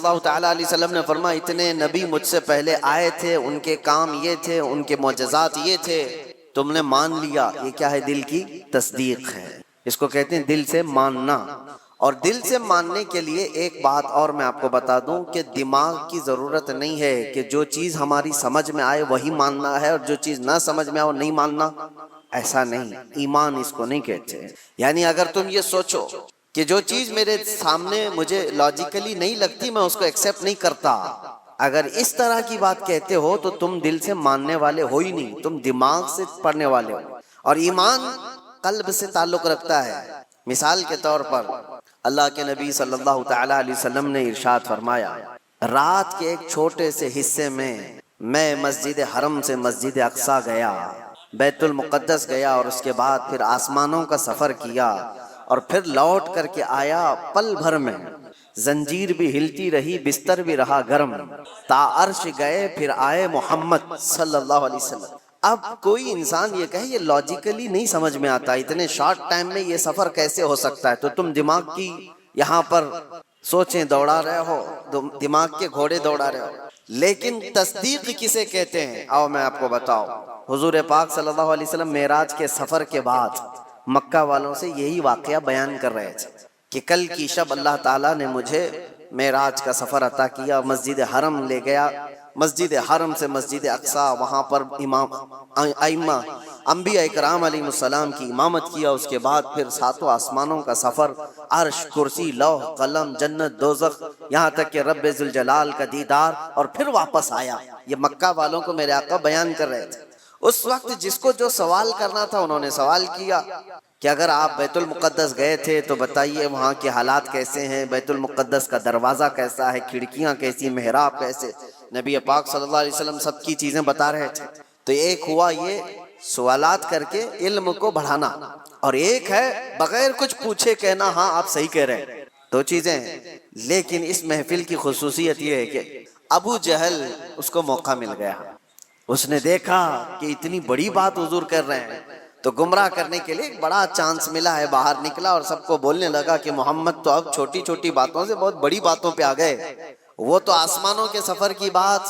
اللہ تعالیٰ علیہ وسلم نے فرمایا اتنے نبی مجھ سے پہلے آئے تھے، ان کے کام یہ تھے، ان کے معجزات یہ تھے، تم نے مان لیا، یہ کیا ہے؟ دل کی تصدیق ہے، اس کو کہتے ہیں دل سے ماننا۔ اور دل سے ماننے کے لیے ایک بات اور میں آپ کو بتا دوں کہ دماغ کی ضرورت نہیں ہے کہ جو چیز ہماری سمجھ میں آئے وہی ماننا ہے اور جو چیز نہ سمجھ میں آئے وہ نہیں ماننا، ایسا نہیں، ایمان اس کو نہیں کہتے۔ یعنی اگر تم یہ سوچو کہ جو چیز میرے سامنے مجھے لاجیکلی نہیں لگتی میں اس کو ایکسیپٹ نہیں کرتا، اگر اس طرح کی بات کہتے ہو تو تم دل سے ماننے والے ہو ہی نہیں، تم دماغ سے پڑھنے والے ہو۔ اور ایمان قلب سے تعلق رکھتا ہے۔ مثال کے طور پر اللہ کے نبی صلی اللہ تعالی علیہ وسلم نے ارشاد فرمایا، رات کے ایک چھوٹے سے حصے میں مسجد حرم سے مسجد اقصی گیا، بیت المقدس گیا، اور اس کے بعد پھر آسمانوں کا سفر کیا، اور پھر لوٹ کر کے آیا پل بھر میں، زنجیر بھی ہلتی رہی، بستر بھی رہا گرم، تا عرش گئے پھر آئے محمد صلی اللہ علیہ وسلم۔ اب کوئی انسان یہ کہے یہ لاجیکلی نہیں سمجھ میں آتا، اتنے شارٹ ٹائم میں یہ سفر کیسے ہو سکتا ہے، تو تم دماغ کی یہاں پر سوچیں دوڑا رہے ہو، دماغ کے گھوڑے دوڑا رہے ہو۔ لیکن تصدیق کسے کہتے ہیں؟ آؤ میں آپ کو بتاؤ۔ حضور پاک صلی اللہ علیہ وسلم معراج کے سفر کے بعد مکہ والوں سے یہی واقعہ بیان کر رہے تھے کہ کل کی شب اللہ تعالیٰ نے مجھے معراج کا سفر عطا کیا، مسجد حرم لے گیا، مسجد حرم سے مسجد اقصی، وہاں پر امام ائمہ انبیاء اکرام علیہ السلام کی امامت کیا، اس کے بعد پھر ساتوں آسمانوں کا سفر، عرش، کرسی، لوح، قلم، جنت، دوزخ، یہاں تک کہ رب ذوالجلال کا دیدار، اور پھر واپس آیا۔ یہ مکہ والوں کو میرے آقا بیان کر رہے تھے۔ اس وقت جس کو جو سوال کرنا تھا انہوں نے سوال کیا کہ اگر آپ بیت المقدس گئے تھے تو بتائیے وہاں کے حالات کیسے ہیں، بیت المقدس کا دروازہ کیسا ہے، کھڑکیاں کیسی، محراب کیسے۔ نبی پاک صلی اللہ علیہ وسلم سب کی چیزیں بتا رہے تھے۔ تو ایک ہوا یہ سوالات کر کے علم کو بڑھانا، اور ایک ہے بغیر کچھ پوچھے کہنا ہاں آپ صحیح کہہ رہے ہیں، دو چیزیں ہیں۔ لیکن اس محفل کی خصوصیت یہ ہے کہ ابو جہل اس کو موقع مل گیا، اس نے دیکھا کہ اتنی بڑی بات حضور کر رہے ہیں تو گمراہ کرنے کے لیے ایک بڑا چانس ملا ہے، باہر نکلا اور سب کو بولنے لگا کہ محمد تو اب چھوٹی چھوٹی باتوں سے بہت بڑی باتوں پہ آ گئے، وہ تو آسمانوں کے سفر کی بات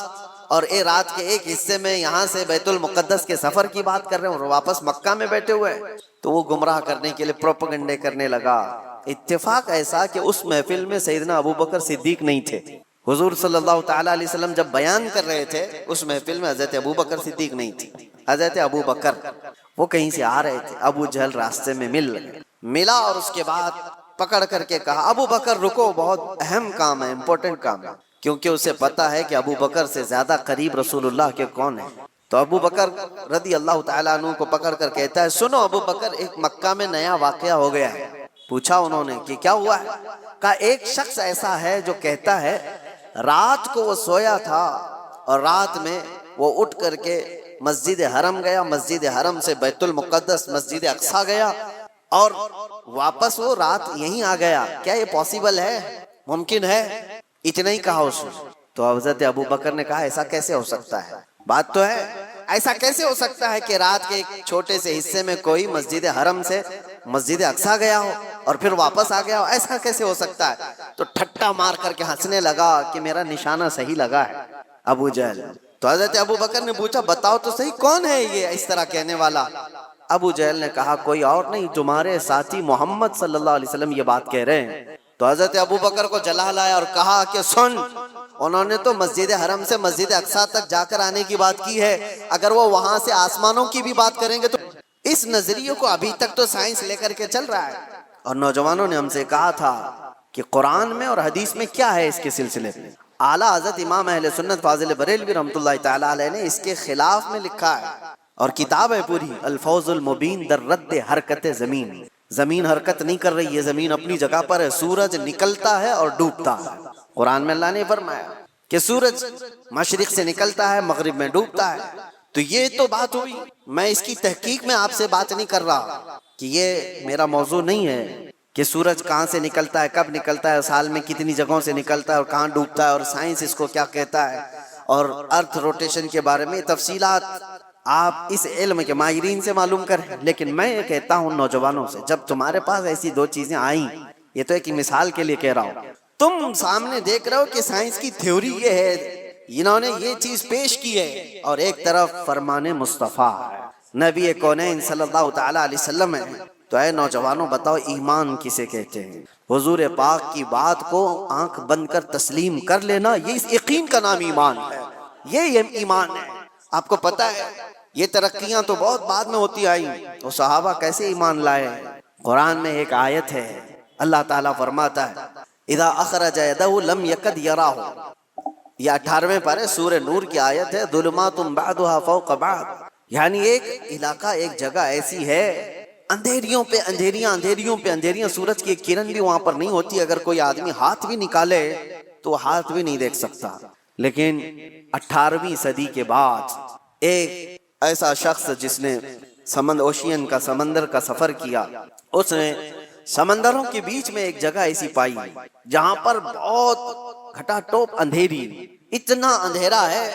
اور رات کے ایک حصے میں یہاں سے بیت المقدس کے سفر کی بات کر رہے ہیں اور واپس مکہ میں بیٹھے ہوئے ہیں۔ تو وہ گمراہ کرنے کے لیے پروپیگنڈے کرنے لگا۔ اتفاق ایسا کہ اس محفل میں سیدنا ابو بکر صدیق نہیں تھے۔ حضور صلی اللہ تعالیٰ علیہ وسلم جب بیان کر رہے تھے اس محفل میں حضرت ابو بکر صدیق نہیں تھی۔ حضرت ابو بکر وہ کہیں سے آ رہے تھے، ابو جہل راستے میں ملا اور اس کے بعد پکڑ کر کے کہا ابو بکر رکو، بہت اہم کام ہے، امپورٹنٹ کام ہے، کیونکہ اسے پتا ہے کہ ابو بکر سے زیادہ قریب رسول اللہ کے کون ہیں۔ تو ابو بکر رضی اللہ تعالیٰ عنہ کو پکڑ کر کہتا ہے سنو ابو بکر، ایک مکہ میں نیا واقعہ ہو گیا ہے۔ پوچھا انہوں نے کہ کیا ہوا ہے؟ کہا ایک شخص ایسا ہے جو کہتا ہے رات کو وہ سویا تھا اور رات میں وہ اٹھ کر کے مسجد حرم گیا، مسجد حرم سے بیت المقدس مسجد اقصی گیا اور واپس وہ رات یہیں آ گیا۔ کیا یہ پاسبل ہے؟ ممکن ہے؟ اتنا ہی کہا اس نے۔ تو حضرت ابو بکر نے کہا ایسا کیسے ہو سکتا ہے؟ بات تو ہے، ایسا کیسے ہو سکتا ہے کہ رات کے ایک چھوٹے سے حصے میں کوئی مسجد حرم سے مسجد اقصی گیا ہو اور پھر واپس آ گیا ہو، ایسا کیسے ہو سکتا ہے؟ تو ٹھٹا مار کر کے ہنسنے لگا کہ میرا نشانہ صحیح لگا ہے ابو جہل۔ تو حضرت ابو بکر نے پوچھا بتاؤ تو صحیح کون ہے یہ اس طرح کہنے والا؟ ابو جہل نے کہا کوئی اور نہیں، تمہارے ساتھی محمد صلی اللہ علیہ وسلم یہ بات کہہ رہے ہیں۔ تو حضرت ابو بکر کو جلال آیا اور کہا کہ سن، انہوں نے تو مسجد حرم سے مسجد اقصی تک جا کر آنے کی بات کی ہے، اگر وہ وہاں سے آسمانوں کی بھی بات کریں گے تو اس نظریے کو ابھی تک تو سائنس لے کر کے چل رہا ہے۔ اور نوجوانوں نے ہم سے کہا تھا کہ قرآن میں اور حدیث میں کیا ہے اس کے سلسلے میں؟ اعلیٰ حضرت امام اہل سنت فاضل بریلوی رحمۃ اللہ تعالیٰ علیہ نے اس کے خلاف میں لکھا ہے، اور کتاب ہے پوری الفوز المبین در رد حرکت زمین۔ زمین حرکت نہیں کر رہی ہے، زمین اپنی جگہ پر ہے، سورج نکلتا ہے اور ڈوبتا ہے۔ قرآن میں اللہ نے فرمایا کہ سورج مشرق سے نکلتا ہے مغرب میں ڈوبتا ہے۔ تو یہ تو بات ہوئی، میں اس کی تحقیق میں آپ سے بات نہیں کر رہا کہ یہ میرا موضوع نہیں ہے کہ سورج کہاں سے نکلتا ہے، کب نکلتا ہے، سال میں کتنی جگہوں سے نکلتا ہے اور کہاں ڈوبتا ہے، اور سائنس اس کو کیا کہتا ہے، اور ارتھ روٹیشن کے بارے میں تفصیلات آپ اس علم کے ماہرین سے معلوم کریں۔ لیکن میں یہ کہتا ہوں نوجوانوں سے، جب تمہارے پاس ایسی دو چیزیں آئیں، یہ تو ایک مثال کے لیے کہہ رہا ہوں، تم سامنے دیکھ رہے ہو کہ سائنس کی تھیوری یہ ہے، انہوں نے یہ چیز پیش کی ہے، اور ایک طرف فرمان مصطفیٰ نبی کونین صلی اللہ تعالی علیہ وسلم ہے۔ تو اے نوجوانوں بتاؤ ایمان کسے کہتے ہیں؟ حضور پاک کی بات کو آنکھ بند کر تسلیم کر لینا، یہ اس یقین کا نام ایمان ہے، یہ ایمان ہے۔ آپ کو پتہ ہے یہ ترقیاں تو بہت بعد میں ہوتی آئیں، وہ صحابہ کیسے ایمان لائے؟ قرآن میں ایک آیت ہے، اللہ تعالیٰ فرماتا ہے اذا اخرج یدہ لم یکد یراہ، یہ 18ویں پارے سورہ نور کی آیت ہے، ظلمات بعضها فوق بعض، یعنی ایک علاقہ، ایک جگہ ایسی ہے اندھیریوں پہ اندھیریاں، اندھیریوں پہ اندھیریاں، سورج کی ایک کرن بھی وہاں پر نہیں ہوتی، اگر کوئی آدمی ہاتھ بھی نکالے تو ہاتھ بھی نہیں دیکھ سکتا۔ لیکن 18ویں صدی کے بعد ایک ایسا شخص جس نے اوشین کا، سمندر کا سفر کیا، اس نے سمندروں کے بیچ میں ایک جگہ ایسی پائی جہاں پر بہت گھٹا ٹوپ اندھیری، اتنا اندھیرا ہے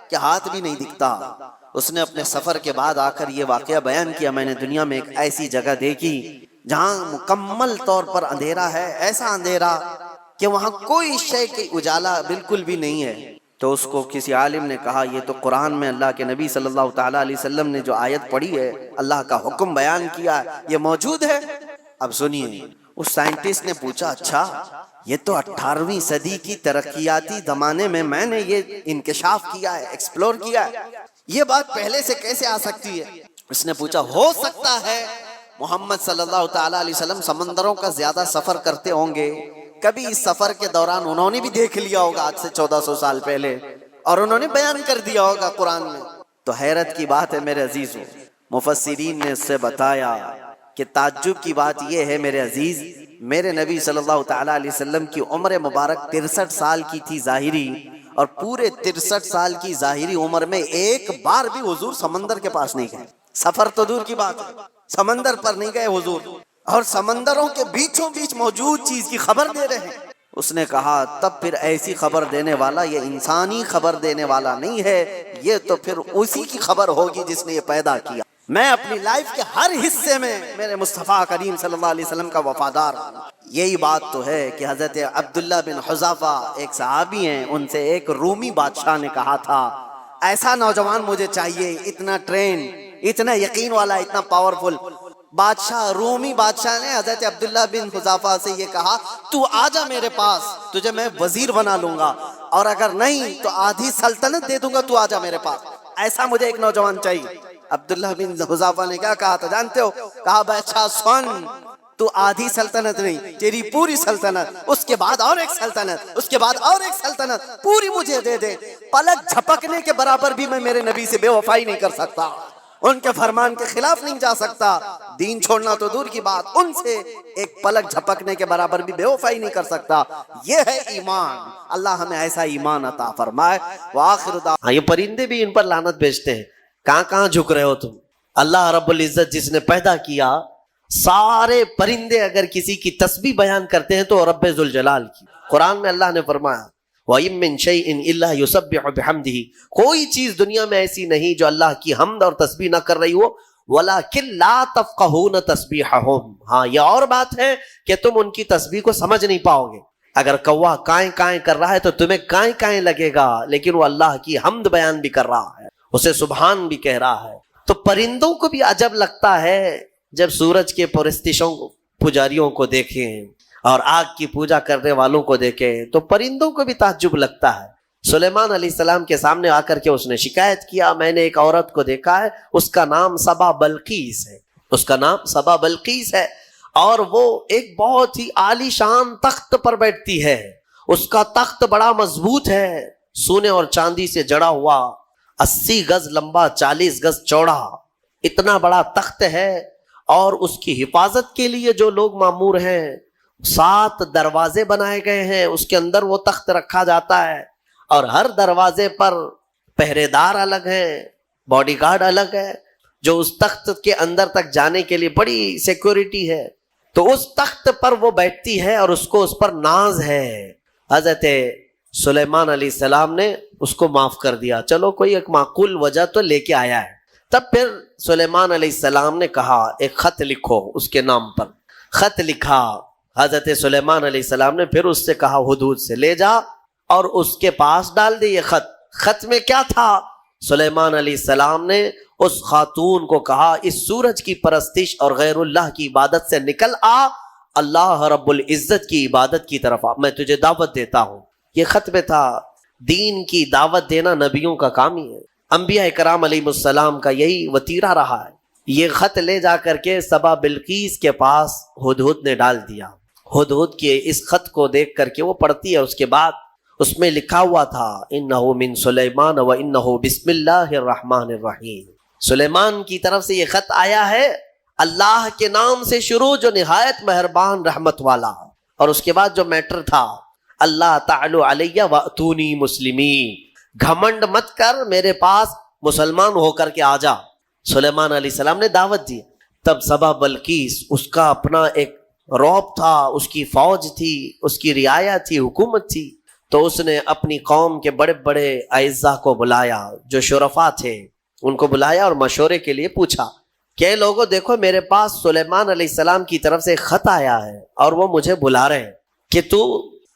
کہ ہاتھ بھی نہیں دکھتا۔ اس نے اپنے سفر کے بعد آ کر یہ واقعہ بیان کیا، میں نے دنیا میں ایک ایسی جگہ دیکھی جہاں مکمل طور پر اندھیرا ہے، ایسا اندھیرا کہ وہاں کوئی شے کی اجالا بالکل بھی نہیں ہے۔ تو اس کو کسی عالم نے کہا یہ تو قرآن میں اللہ کے نبی صلی اللہ تعالیٰ علیہ وسلم نے جو آیت پڑھی ہے، اللہ کا حکم بیان کیا ہے، یہ موجود ہے۔ اب سنیے، اس سائنٹسٹ نے پوچھا اچھا یہ تو 18ویں صدی کی ترقیاتی زمانے میں نے یہ انکشاف کیا ہے، ایکسپلور کیا ہے، یہ بات پہلے سے کیسے آ سکتی ہے؟ اس نے پوچھا ہو سکتا ہے محمد صلی اللہ تعالیٰ علیہ وسلم سمندروں کا زیادہ سفر کرتے ہوں گے، کبھی اس سفر کے دوران انہوں نے بھی دیکھ لیا ہوگا آج سے 1400 سال پہلے، اور انہوں نے بیان کر دیا ہوگا قرآن میں۔ تو حیرت کی بات ہے میرے عزیزوں، مفسرین نے اس سے بتایا کہ تعجب کی بات یہ ہے میرے عزیز، میرے نبی صلی اللہ تعالیٰ علیہ وسلم کی عمر مبارک 63 سال کی تھی ظاہری، اور پورے 63 سال کی ظاہری عمر میں ایک بار بھی حضور سمندر کے پاس نہیں گئے، سفر تو دور کی بات ہے، سمندر پر نہیں گئے حضور، اور سمندروں کے بیچوں بیچ موجود چیز کی خبر دے رہے ہیں۔ اس نے کہا تب پھر ایسی خبر دینے والا یہ انسانی خبر دینے والا نہیں ہے، یہ تو پھر اسی کی خبر ہوگی جس نے یہ پیدا کیا۔ میں اپنی لائف کے ہر حصے میں میرے مصطفیٰ کریم صلی اللہ علیہ وسلم کا وفادار ہوں۔ یہی بات تو ہے کہ حضرت عبداللہ بن حذافہ ایک صحابی ہیں، ان سے ایک رومی بادشاہ نے کہا تھا ایسا نوجوان مجھے چاہیے، اتنا ٹرین، اتنا یقین والا، اتنا پاورفل۔ بادشاہ، رومی بادشاہ نے حضرت عبداللہ بن حذافہ سے یہ کہا تو آجا میرے پاس، تجھے میں وزیر بنا لوں گا، اور اگر نہیں تو آدھی سلطنت دے دوں گا، تو آجا میرے پاس، ایسا مجھے ایک نوجوان چاہیے۔ عبداللہ بن حذافہ نے کیا کہا تھا جانتے ہو؟ کہا بادشاہ سن، تو آدھی سلطنت نہیں، تیری پوری سلطنت، اس کے بعد اور ایک سلطنت، اس کے بعد اور ایک سلطنت پوری مجھے دے دے، پلک جھپکنے کے برابر بھی میں میرے نبی سے بے وفائی نہیں کر سکتا، ان کے فرمان کے خلاف نہیں جا سکتا، دین چھوڑنا تو دور کی بات، ان سے ایک پلک جھپکنے کے برابر بھی بے وفائی نہیں کر سکتا۔ یہ ہے ایمان، اللہ ہمیں ایسا ایمان عطا فرمائے۔ وآخر دعوانا، یہ پرندے بھی ان پر لعنت بھیجتے ہیں، کہاں کہاں جھک رہے ہو تم؟ اللہ رب العزت جس نے پیدا کیا، سارے پرندے اگر کسی کی تسبیح بیان کرتے ہیں تو رب ذوالجلال کی۔ قرآن میں اللہ نے فرمایا وَإِن مِّن شَيْءٍ إِلَّا يُسَبِّحُ بِحَمْدِهِ، کوئی چیز دنیا میں ایسی نہیں جو اللہ کی حمد اور تسبیح نہ کر رہی ہو، وَلَكِن لَا تَفْقَهُونَ تَسْبِيحَهُمْ، ہاں یہ اور بات ہے کہ تم ان کی تسبیح کو سمجھ نہیں پاؤ گے۔ اگر کوا کائیں کائیں کر رہا ہے تو تمہیں کائیں کائیں لگے گا، لیکن وہ اللہ کی حمد بیان بھی کر رہا ہے، اسے سبحان بھی کہہ رہا ہے۔ تو پرندوں کو بھی عجب لگتا ہے جب سورج کے پرستشوں پجاریوں کو دیکھیں اور آگ کی پوجا کرنے والوں کو دیکھیں، تو پرندوں کو بھی تعجب لگتا ہے۔ سلیمان علیہ السلام کے سامنے آ کر کے اس نے شکایت کیا میں نے ایک عورت کو دیکھا ہے، اس کا نام سبا بلقیس ہے، اس کا نام سبا بلقیس ہے، اور وہ ایک بہت ہی عالی شان تخت پر بیٹھتی ہے، اس کا تخت بڑا مضبوط ہے، سونے اور چاندی سے جڑا ہوا، 80 گز لمبا، 40 گز چوڑا، اتنا بڑا تخت ہے، اور اس کی حفاظت کے لیے جو لوگ مامور ہیں 7 دروازے بنائے گئے ہیں، اس کے اندر وہ تخت رکھا جاتا ہے، اور ہر دروازے پر پہرے دار الگ ہیں، باڈی گارڈ الگ ہے، جو اس تخت کے اندر تک جانے کے لیے بڑی سیکورٹی ہے۔ تو اس تخت پر وہ بیٹھتی ہے اور اس کو اس پر ناز ہے۔ حضرت سلیمان علیہ السلام نے اس کو معاف کر دیا، چلو کوئی ایک معقول وجہ تو لے کے آیا ہے۔ تب پھر سلیمان علیہ السلام نے کہا ایک خط لکھو اس کے نام پر، خط لکھا، حضرت سلیمان علیہ السلام نے پھر اس سے کہا ہدہد سے لے جا اور اس کے پاس ڈال دے یہ خط. خط میں کیا تھا؟ سلیمان علیہ السلام نے اس خاتون کو کہا اس سورج کی پرستش اور غیر اللہ کی عبادت سے نکل آ، اللہ رب العزت کی عبادت کی طرف آ، میں تجھے دعوت دیتا ہوں. یہ خط میں تھا. دین کی دعوت دینا نبیوں کا کام ہی ہے. انبیاء کرام علیہ السلام کا یہی وتیرہ رہا ہے. یہ خط لے جا کر کے سبا بلقیس کے پاس ہدہد نے ڈال دیا. ہدہد کے اس خط کو دیکھ کر کے وہ پڑھتی ہے. اس کے بعد اس میں لکھا ہوا تھا انہ من سلیمان و انہ بسم اللہ الرحمن الرحیم. سلیمان کی طرف سے یہ خط آیا ہے اللہ کے نام سے شروع جو نہایت مہربان رحمت والا. اور اس کے بعد جو میٹر تھا اللہ تعالی علیہ واتونی مسلمین، گھمنڈ مت کر، میرے پاس مسلمان ہو کر کے آ جا. سلیمان علیہ السلام نے دعوت دی. تب سبا بلقیس اس کا اپنا ایک رعب تھا، اس کی فوج تھی، اس کی رعایا تھی، حکومت تھی. تو اس نے اپنی قوم کے بڑے بڑے اعزاء کو بلایا، جو شرفا تھے ان کو بلایا اور مشورے کے لیے پوچھا کہ لوگوں دیکھو میرے پاس سلیمان علیہ السلام کی طرف سے خط آیا ہے اور وہ مجھے بلا رہے ہیں کہ تو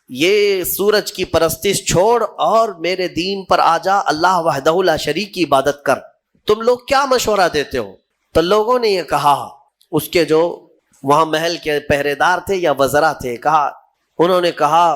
یہ سورج کی پرستش چھوڑ اور میرے دین پر آ جا، اللہ وحدہ لا شریک کی عبادت کر. تم لوگ کیا مشورہ دیتے ہو؟ تو لوگوں نے یہ کہا، اس کے جو وہاں محل کے پہرے دار تھے یا وزراء تھے، انہوں نے کہا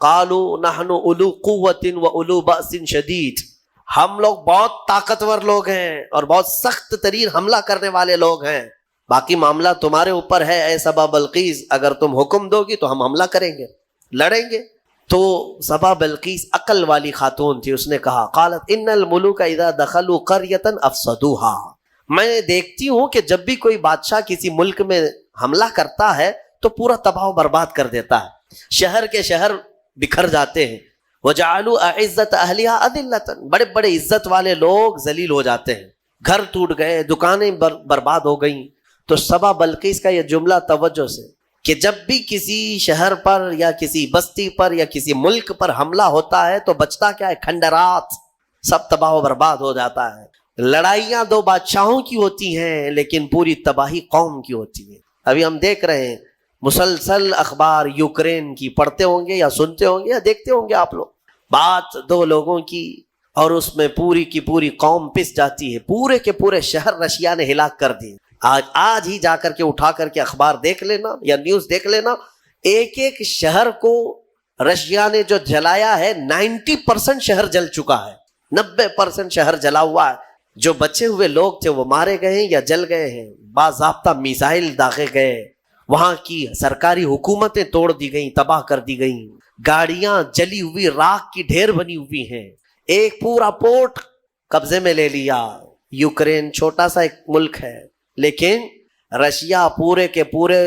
قالوا نحن اولو قوت و اولو بأس شدید، ہم لوگ بہت طاقتور لوگ ہیں اور بہت سخت ترین حملہ کرنے والے لوگ ہیں، باقی معاملہ تمہارے اوپر ہے اے سبا بلقیس، اگر تم حکم دو گی تو ہم حملہ کریں گے، لڑیں گے. تو سبا بلقیس عقل والی خاتون تھی، اس نے کہا قالت ان الملوک اذا دخلوا قریۃ افسدوها، میں دیکھتی ہوں کہ جب بھی کوئی بادشاہ کسی ملک میں حملہ کرتا ہے تو پورا تباہ و برباد کر دیتا ہے، شہر کے شہر بکھر جاتے ہیں. وجعلوا اعزت اہلها اذلۃ، بڑے بڑے عزت والے لوگ ذلیل ہو جاتے ہیں، گھر ٹوٹ گئے، دکانیں برباد ہو گئیں. تو سبا بلقیس کا یہ جملہ توجہ سے کہ جب بھی کسی شہر پر یا کسی بستی پر یا کسی ملک پر حملہ ہوتا ہے تو بچتا کیا ہے؟ کھنڈرات، سب تباہ و برباد ہو جاتا ہے. لڑائیاں دو بادشاہوں کی ہوتی ہیں لیکن پوری تباہی قوم کی ہوتی ہے. ابھی ہم دیکھ رہے ہیں مسلسل اخبار یوکرین کی پڑھتے ہوں گے یا سنتے ہوں گے یا دیکھتے ہوں گے آپ لوگ، بات دو لوگوں کی اور اس میں پوری کی پوری قوم پس جاتی ہے، پورے کے پورے شہر رشیا نے ہلاک کر دیے. آج ہی جا کر کے اٹھا کر کے اخبار دیکھ لینا یا نیوز دیکھ لینا، ایک ایک شہر کو رشیا نے جو جلایا ہے 90% شہر جل چکا ہے، 90% شہر جلا ہوا ہے. جو بچے ہوئے لوگ تھے وہ مارے گئے ہیں یا جل گئے ہیں، باضابطہ میزائل داغے گئے، وہاں کی سرکاری حکومتیں توڑ دی گئیں، تباہ کر دی گئیں، گاڑیاں جلی ہوئی راکھ کی ڈھیر بنی ہوئی ہیں، ایک پورا پورٹ قبضے میں لے لیا. یوکرین چھوٹا سا ایک ملک ہے لیکن رشیا پورے کے پورے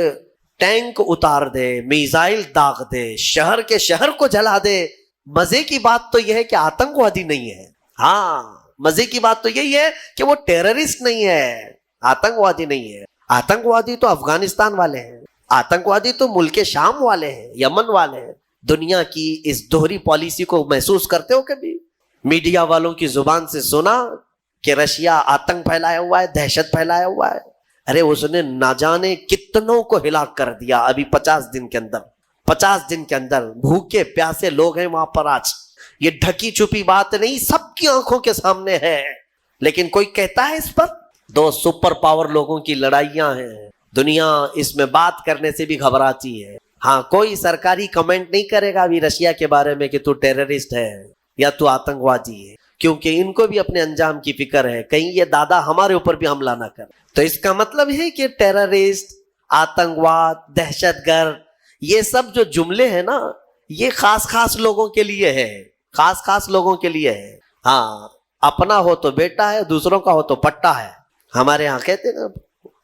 ٹینک اتار دے، میزائل داغ دے، شہر کے شہر کو جلا دے. مزے کی بات تو یہ ہے کہ آتنکوادی نہیں ہے. ہاں، مزے کی بات تو یہی ہے کہ وہ ٹیررسٹ نہیں ہے، آتنکوادی نہیں ہے. آتنکوادی تو افغانستان والے ہیں، آتنکوادی تو ملک شام والے ہیں، یمن والے ہیں. دنیا کی اس دوہری پالیسی کو محسوس کرتے ہو کبھی؟ میڈیا والوں کی زبان سے سنا کہ رشیا آتنک پھیلایا ہوا ہے، دہشت پھیلایا ہوا ہے؟ ارے اس نے نہ جانے کتنوں کو ہلاک کر دیا ابھی 50 دن کے اندر. 50 دن کے اندر بھوکے پیاسے لوگ ہیں وہاں پر. آج یہ ڈھکی چھپی بات نہیں، سب کی آنکھوں کے سامنے ہے، لیکن کوئی کہتا ہے اس پر؟ دو سپر پاور لوگوں کی لڑائیاں ہیں، دنیا اس میں بات کرنے سے بھی گھبراتی ہے. ہاں، کوئی سرکاری کمنٹ نہیں کرے گا ابھی رشیا کے بارے میں کہ تو ٹیررسٹ ہے یا تو آتنکوادی ہے، کیونکہ ان کو بھی اپنے انجام کی فکر ہے، کہیں یہ دادا ہمارے اوپر بھی حملہ نہ کرے. تو اس کا مطلب ہے کہ ٹیررسٹ، آتنکواد، دہشت گرد، یہ سب جو جملے ہیں نا، یہ خاص خاص لوگوں کے لیے ہے، خاص خاص لوگوں کے لیے ہے. ہاں، اپنا ہو تو بیٹا ہے، دوسروں کا ہو تو پٹا ہے. ہمارے ہاں کہتے ہیں نا،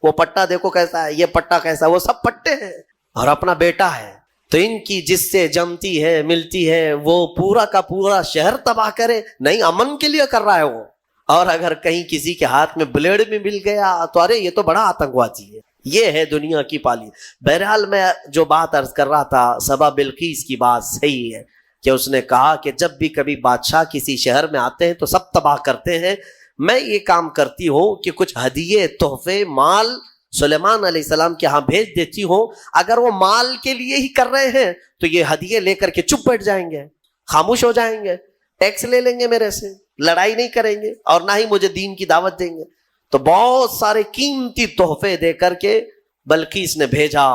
وہ پٹا دیکھو کیسا ہے، یہ پٹا کیسا ہے، وہ سب پٹے ہیں اور اپنا بیٹا ہے. تو ان کی جس سے جمتی ہے ملتی ہے وہ پورا کا پورا شہر تباہ کرے، نہیں امن کے لیے کر رہا ہے وہ. اور اگر کہیں کسی کے ہاتھ میں بلیڈ بھی مل گیا تو ارے یہ تو بڑا آتنکوادی ہے. یہ ہے دنیا کی پالی. بہرحال میں جو بات عرض کر رہا تھا، سبا بلقیس کی بات صحیح ہے کہ اس نے کہا کہ جب بھی کبھی بادشاہ کسی شہر میں آتے ہیں تو سب تباہ کرتے ہیں، میں یہ کام کرتی ہوں کہ کچھ ہدیے، تحفے، مال سلیمان علیہ السلام کے ہاں بھیج دیتی ہوں، اگر وہ مال کے لیے ہی کر رہے ہیں تو یہ ہدیے لے کر کے چپ بیٹھ جائیں گے، خاموش ہو جائیں گے، ٹیکس لے لیں گے میرے سے، لڑائی نہیں کریں گے اور نہ ہی مجھے دین کی دعوت دیں گے۔ تو بہت سارے قیمتی تحفے دے کر کے بلقیس نے بھیجا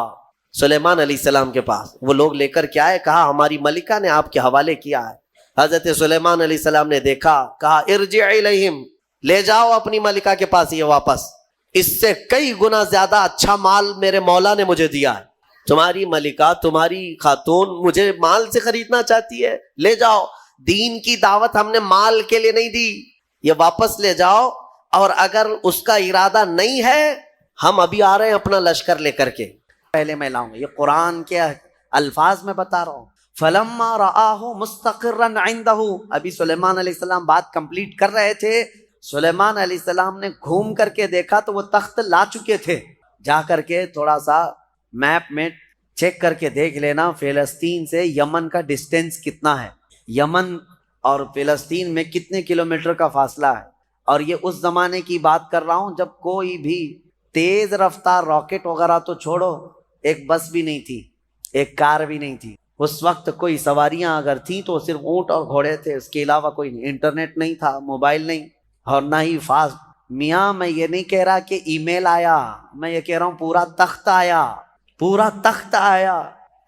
سلیمان علیہ السلام کے پاس۔ وہ لوگ لے کر کے آئے، کہا ہماری ملکہ نے آپ کے حوالے کیا ہے۔ حضرت سلیمان علیہ السلام نے دیکھا، کہا ارجع الیہم، لے جاؤ اپنی ملکہ کے پاس یہ واپس، اس سے کئی گنا زیادہ اچھا مال میرے مولا نے مجھے دیا ہے۔ تمہاری ملکہ، تمہاری خاتون مجھے مال سے خریدنا چاہتی ہے، لے جاؤ، دین کی دعوت ہم نے مال کے لیے نہیں دی، یہ واپس لے جاؤ، اور اگر اس کا ارادہ نہیں ہے ہم ابھی آ رہے ہیں اپنا لشکر لے کر کے، پہلے میں لاؤں گا۔ یہ قرآن کے الفاظ میں بتا رہا ہوں۔ فَلَمَّا رَآهُ مُسْتَقِرًّا عِنْدَهُ، ابھی سلیمان علیہ السلام بات کمپلیٹ کر رہے تھے، سلیمان علیہ السلام نے گھوم کر کے دیکھا تو وہ تخت لا چکے تھے۔ جا کر کے تھوڑا سا میپ میں چیک کر کے دیکھ لینا فلسطین سے یمن کا ڈسٹینس کتنا ہے، یمن اور فلسطین میں کتنے کلومیٹر کا فاصلہ ہے۔ اور یہ اس زمانے کی بات کر رہا ہوں جب کوئی بھی تیز رفتار راکٹ وغیرہ تو چھوڑو، ایک بس بھی نہیں تھی، ایک کار بھی نہیں تھی۔ اس وقت کوئی سواریاں اگر تھیں تو صرف اونٹ اور گھوڑے تھے، اس کے علاوہ کوئی نہیں، انٹرنیٹ نہیں تھا، موبائل نہیں، اور نہ ہی فاسٹ۔ میاں میں یہ نہیں کہہ رہا کہ ای میل آیا، میں یہ کہہ رہا ہوں پورا تخت آیا، پورا تخت آیا،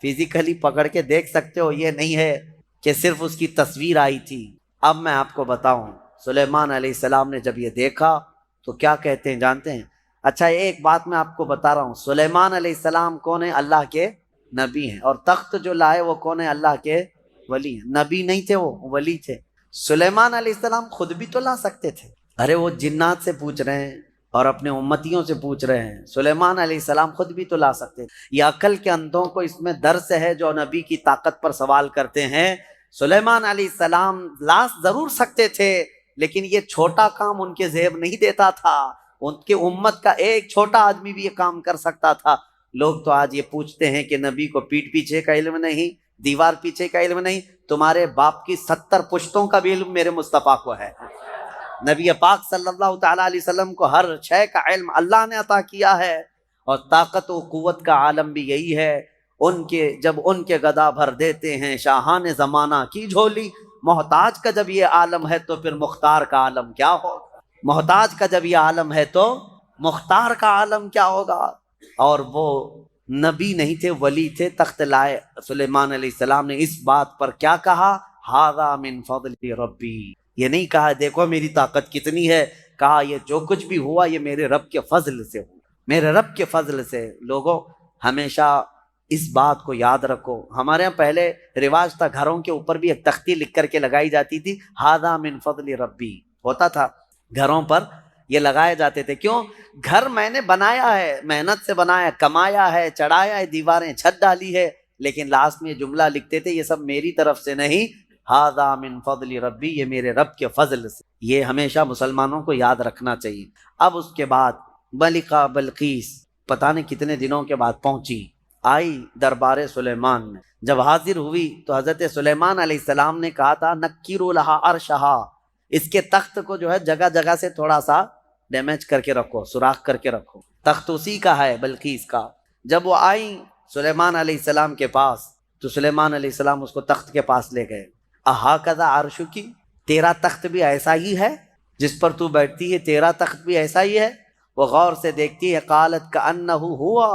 فزیکلی پکڑ کے دیکھ سکتے ہو، یہ نہیں ہے کہ صرف اس کی تصویر آئی تھی۔ اب میں آپ کو بتاؤں، سلیمان علیہ السلام نے جب یہ دیکھا تو کیا کہتے ہیں جانتے ہیں؟ اچھا ایک بات میں آپ کو بتا رہا ہوں، سلیمان علیہ السلام کون ہے؟ اللہ کے نبی ہیں، اور تخت جو لائے وہ کون ہے؟ اللہ کے ولی ہیں۔ نبی نہیں تھے، وہ ولی تھے۔ سلیمان علیہ السلام خود بھی تو لا سکتے تھے، ارے وہ جنات سے پوچھ رہے ہیں اور اپنے امتیوں سے پوچھ رہے ہیں، سلیمان علیہ السلام خود بھی تو لا سکتے تھے۔ یہ عقل کے اندھوں کو اس میں درس ہے جو نبی کی طاقت پر سوال کرتے ہیں۔ سلیمان علیہ السلام لا ضرور سکتے تھے، لیکن یہ چھوٹا کام ان کے ذہن نہیں دیتا تھا، ان کے امت کا ایک چھوٹا آدمی بھی یہ کام کر سکتا تھا۔ لوگ تو آج یہ پوچھتے ہیں کہ نبی کو پیٹھ پیچھے کا علم نہیں، دیوار پیچھے کا علم نہیں، تمہارے باپ کی 70 پشتوں کا بھی علم میرے مصطفیٰ کو ہے۔ نبی پاک صلی اللہ تعالیٰ علیہ وسلم کو ہر شے کا علم اللہ نے عطا کیا ہے، اور طاقت و قوت کا عالم بھی یہی ہے۔ جب ان کے گدا بھر دیتے ہیں شاہان زمانہ کی جھولی، محتاج کا جب یہ عالم ہے تو پھر مختار کا عالم کیا ہوگا؟ محتاج کا جب یہ عالم ہے تو مختار کا عالم کیا ہوگا؟ اور وہ نبی نہیں تھے، ولی تھے، تخت لائے۔ سلیمان علیہ السلام نے اس بات پر کیا کہا؟ ھذا من فضل ربی، یہ نہیں کہا دیکھو میری طاقت کتنی ہے، کہا یہ جو کچھ بھی ہوا یہ میرے رب کے فضل سے ہوا، میرے رب کے فضل سے۔ لوگوں ہمیشہ اس بات کو یاد رکھو، ہمارے یہاں پہلے رواج تھا گھروں کے اوپر بھی ایک تختی لکھ کر کے لگائی جاتی تھی، ھذا من فضل ربی ہوتا تھا، گھروں پر یہ لگائے جاتے تھے۔ کیوں؟ گھر میں نے بنایا ہے، محنت سے بنایا، کمایا ہے، چڑھایا ہے، دیواریں چھت ڈالی ہے، لیکن لاسٹ میں یہ جملہ لکھتے تھے یہ سب میری طرف سے نہیں، ھذا من فضل ربی، یہ میرے رب کے فضل سے۔ یہ ہمیشہ مسلمانوں کو یاد رکھنا چاہیے۔ اب اس کے بعد ملکہ بلقیس پتہ نہیں کتنے دنوں کے بعد پہنچی، آئی دربار سلیمان میں۔ جب حاضر ہوئی تو حضرت سلیمان علیہ السلام نے کہا تھا نکروا لہا عرشہا، اس کے تخت کو جو ہے جگہ جگہ سے تھوڑا سا ڈیمیج کر کے رکھو، سوراخ کر کے رکھو، تخت اسی کا ہے، بلقیس کا۔ جب وہ آئیں سلیمان علیہ السلام کے پاس تو سلیمان علیہ السلام اس کو تخت کے پاس لے گئے۔ اہاکذا عرشکی، تیرا تخت بھی ایسا ہی ہے جس پر تو بیٹھتی ہے، تیرا تخت بھی ایسا ہی ہے؟ وہ غور سے دیکھتی ہے، قالت کأنہ ہوا،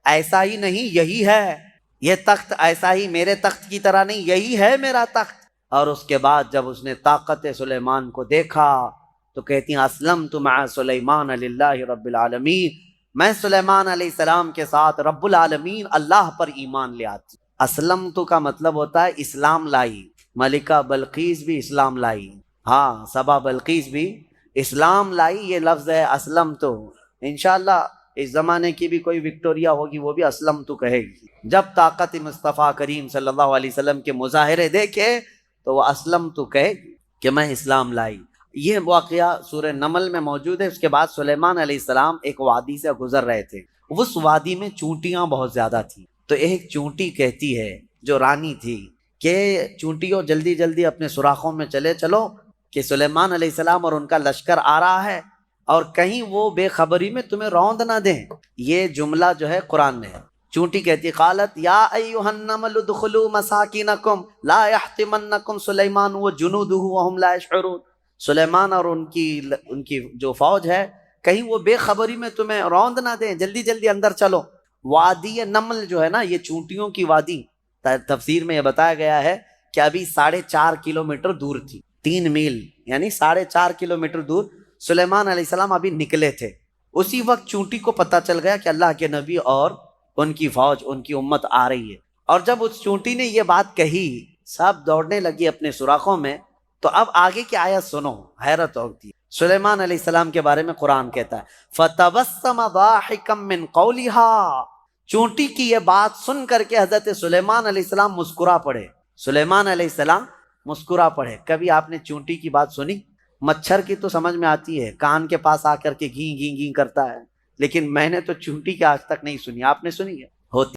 ایسا ہی نہیں یہی ہے، یہ تخت ایسا ہی میرے تخت کی طرح نہیں، یہی ہے میرا تخت۔ اور اس کے بعد جب اس نے طاقت سلیمان کو دیکھا تو کہتی ہیں اسلمت مع سلیمان للہ رب العالمین، میں سلیمان علیہ السلام کے ساتھ رب العالمین اللہ پر ایمان لے آتی۔ اسلمت کا مطلب ہوتا ہے اسلام لائی، ملکہ بلقیس بھی اسلام لائی، ہاں سبا بلقیس بھی اسلام لائی، یہ لفظ ہے اسلمت۔ انشاءاللہ اس زمانے کی بھی کوئی وکٹوریا ہوگی وہ بھی اسلمت کہے گی، جب طاقت مصطفیٰ کریم صلی اللہ علیہ وسلم کے مظاہرے دیکھے تو وہ اسلمت کہے گی کہ میں اسلام لائی۔ یہ واقعہ سورہ نمل میں موجود ہے۔ اس کے بعد سلیمان علیہ السلام ایک وادی سے گزر رہے تھے، اس وادی میں چونٹیاں بہت زیادہ تھیں، تو ایک چونٹی کہتی ہے جو رانی تھی کہ چونٹیوں جلدی جلدی اپنے سوراخوں میں چلے چلو کہ سلیمان علیہ السلام اور ان کا لشکر آ رہا ہے، اور کہیں وہ بے خبری میں تمہیں روند نہ دیں. یہ جملہ جو ہے قرآن میں ہے. چونٹی کہتی قالت یا ایھا النمل ادخلوا مساکینکم لا یحطمنکم سلیمان وجنودہ وہم لا یشعرون. سلیمان اور ان کی جو فوج ہے کہیں وہ بے خبری میں تمہیں روند نہ دیں، جلدی جلدی اندر چلو. وادی نمل جو ہے نا، یہ چونٹیوں کی وادی، تفسیر میں یہ بتایا گیا ہے کہ ابھی 4.5 کلومیٹر دور تھی، 3 میل یعنی 4.5 کلومیٹر دور سلیمان علیہ السلام ابھی نکلے تھے. اسی وقت چونٹی کو پتہ چل گیا کہ اللہ کے نبی اور ان کی فوج، ان کی امت آ رہی ہے. اور جب اس چونٹی نے یہ بات کہی سب دوڑنے لگی اپنے سوراخوں میں. تو اب آگے کی آیت سنو، حیرت ہوتی ہے. سلیمان علیہ السلام کے بارے میں قرآن کہتا ہے فَتَبَسَّمَ ضَاحِكًا مِّن قَوْلِهَا. چونٹی کی یہ بات سن کر کے حضرت سلیمان علیہ السلام مسکرا پڑے. سلیمان علیہ السلام مسکرا پڑے. کبھی آپ نے چونٹی کی بات سنی؟ مچھر کی تو سمجھ میں آتی ہے، کان کے پاس آ کر کے گیں گیں گیں کرتا ہے، لیکن میں نے تو چونٹی کی آج تک نہیں سنی. آپ نے سنی ہے؟